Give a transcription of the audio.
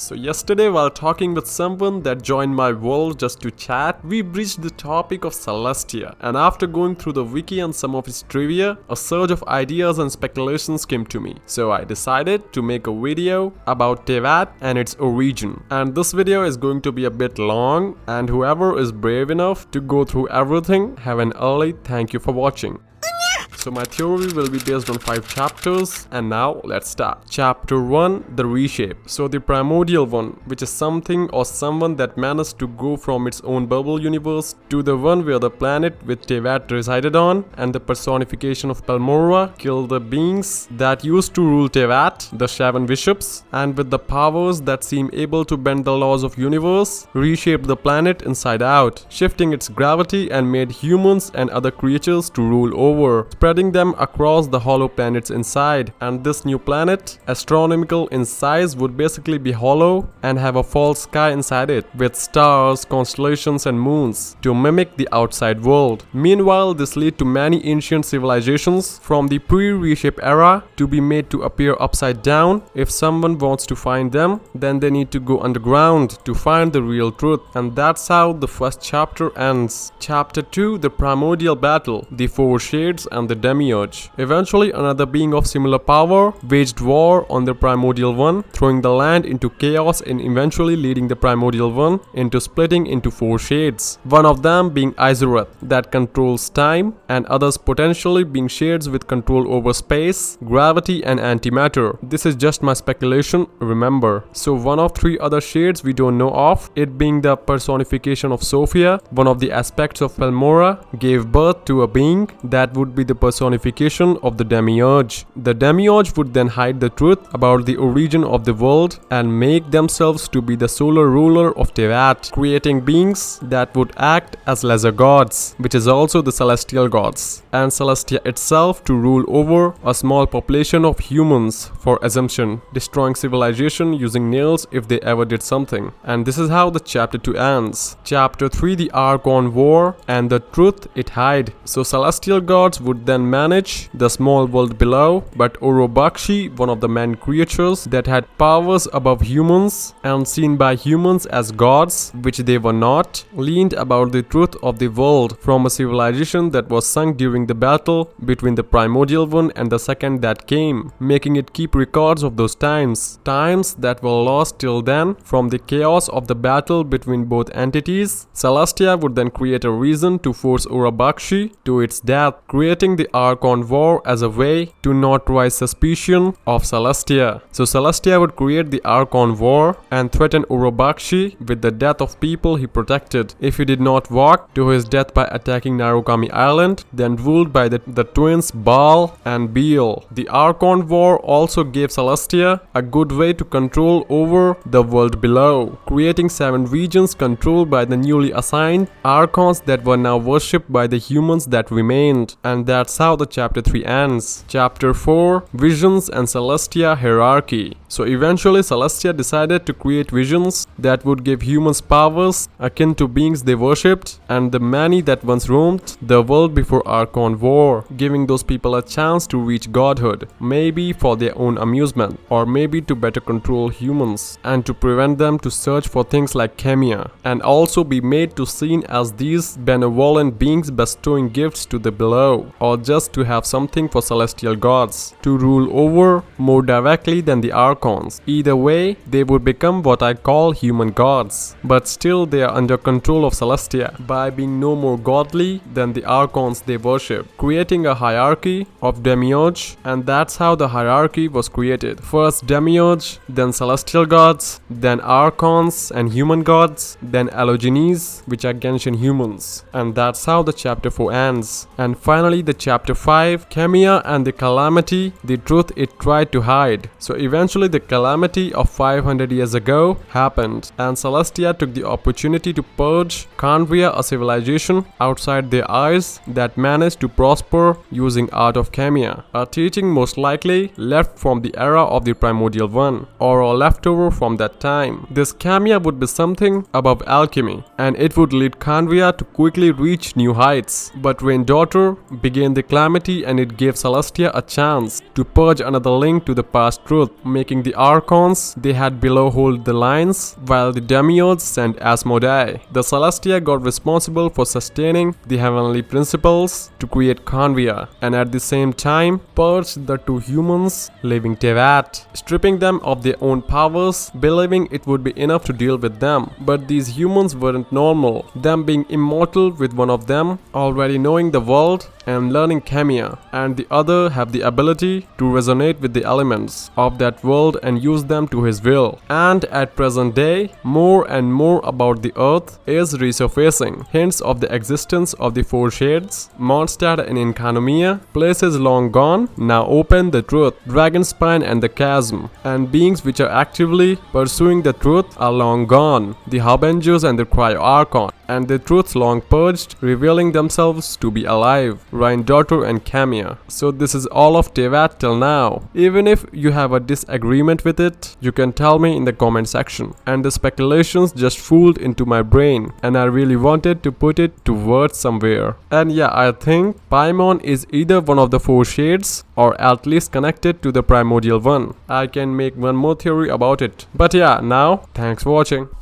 So yesterday, while talking with someone that joined my world just to chat, we breached the topic of Celestia, and after going through the wiki and some of its trivia, a surge of ideas and speculations came to me. So I decided to make a video about Teyvat and its origin. And this video is going to be a bit long, and whoever is brave enough to go through everything, have an early thank you for watching. So my theory will be based on 5 chapters, and now let's start. Chapter 1, the Reshape. So the primordial one, which is something or someone that managed to go from its own bubble universe to the one where the planet with Teyvat resided on, and the personification of Pelmora killed the beings that used to rule Teyvat, the 7 bishops, and with the powers that seem able to bend the laws of universe, reshaped the planet inside out, shifting its gravity and made humans and other creatures to rule over, spreading them across the hollow planets inside. And this new planet, astronomical in size, would basically be hollow and have a false sky inside it, with stars, constellations and moons to mimic the outside world. Meanwhile, this led to many ancient civilizations from the pre-reshape era to be made to appear upside down. If someone wants to find them, then they need to go underground to find the real truth. And that's how the first chapter ends. Chapter 2, the Primordial Battle, the 4 shades and the Demiurge. Eventually, another being of similar power waged war on the Primordial One, throwing the land into chaos and eventually leading the Primordial One into splitting into 4 shades. One of them being Izurath, that controls time, and others potentially being shades with control over space, gravity and antimatter. This is just my speculation, remember. So one of 3 other shades we don't know of, it being the personification of Sophia, one of the aspects of Pelmora, gave birth to a being that would be the personification of the Demiurge. The Demiurge would then hide the truth about the origin of the world and make themselves to be the solar ruler of Teyvat, creating beings that would act as lesser gods, which is also the celestial gods, and Celestia itself to rule over a small population of humans for assumption, destroying civilization using nails if they ever did something. And this is how the chapter 2 ends. Chapter 3, the Arkhan War and the truth it hid. So celestial gods would then manage the small world below, but Orobakshi, one of the man creatures that had powers above humans and seen by humans as gods, which they were not, leaned about the truth of the world from a civilization that was sunk during the battle between the primordial one and the second that came, making it keep records of those times that were lost till then from the chaos of the battle between both entities. Celestia would then create a reason to force Orobakshi to its death, creating the Arkhan War as a way to not raise suspicion of Celestia. So Celestia would create the Arkhan War and threaten Orobakshi with the death of people he protected if he did not walk to his death by attacking Narukami Island, then ruled by the twins Baal and Beel. The Arkhan War also gave Celestia a good way to control over the world below, creating 7 regions controlled by the newly assigned Archons that were now worshipped by the humans that remained. And that's how the chapter 3 ends. Chapter 4, Visions and Celestia Hierarchy. So eventually Celestia decided to create visions that would give humans powers akin to beings they worshipped and the many that once roamed the world before Arkhan War, giving those people a chance to reach godhood, maybe for their own amusement, or maybe to better control humans and to prevent them to search for things like Chemia, and also be made to seen as these benevolent beings bestowing gifts to the below, or just to have something for celestial gods to rule over more directly than the Archons. Either way, they would become what I call human gods, but still they are under control of Celestia by being no more godly than the Archons they worship, creating a hierarchy of Demiurge. And that's how the hierarchy was created. First Demiurge, then celestial gods, then Archons and human gods, then Allogenes, which are Genshin humans. And that's how the chapter 4 ends. And finally the chapter 5, Chemia and the Calamity, the truth it tried to hide. So eventually the Calamity of 500 years ago happened, and Celestia took the opportunity to purge Khanvia, a civilization outside their eyes that managed to prosper using art of Chemia, a teaching most likely left from the era of the Primordial One, or a leftover from that time. This Chemia would be something above alchemy, and it would lead Khanvia to quickly reach new heights. But when daughter began the Calamity, and it gave Celestia a chance to purge another link to the past truth, making the Archons they had below hold the lines, while the Demiurge sent Asmodai. The Celestia got responsible for sustaining the heavenly principles to create Convia, and at the same time purged the two humans living Teyvat, stripping them of their own powers, believing it would be enough to deal with them. But these humans weren't normal, them being immortal, with one of them already knowing the world and learning Chemia, and the other have the ability to resonate with the elements of that world and use them to his will. And at present day, more and more about the earth is resurfacing. Hints of the existence of the four shades, Mondstadt and Inkanomia, places long gone, now open the truth, Dragonspine and the Chasm, and beings which are actively pursuing the truth are long gone, the Harbingers and the Cryo-Archon, and the truths long purged, revealing themselves to be alive, Rhine Daughter and Chemia. So this is all of Teyvat till now. Even if you have a disagreement with it, you can tell me in the comment section. And the speculations just fooled into my brain, and I really wanted to put it to words somewhere. And yeah, I think Paimon is either one of the four shades or at least connected to the primordial one. I can make one more theory about it. But yeah, now, thanks for watching.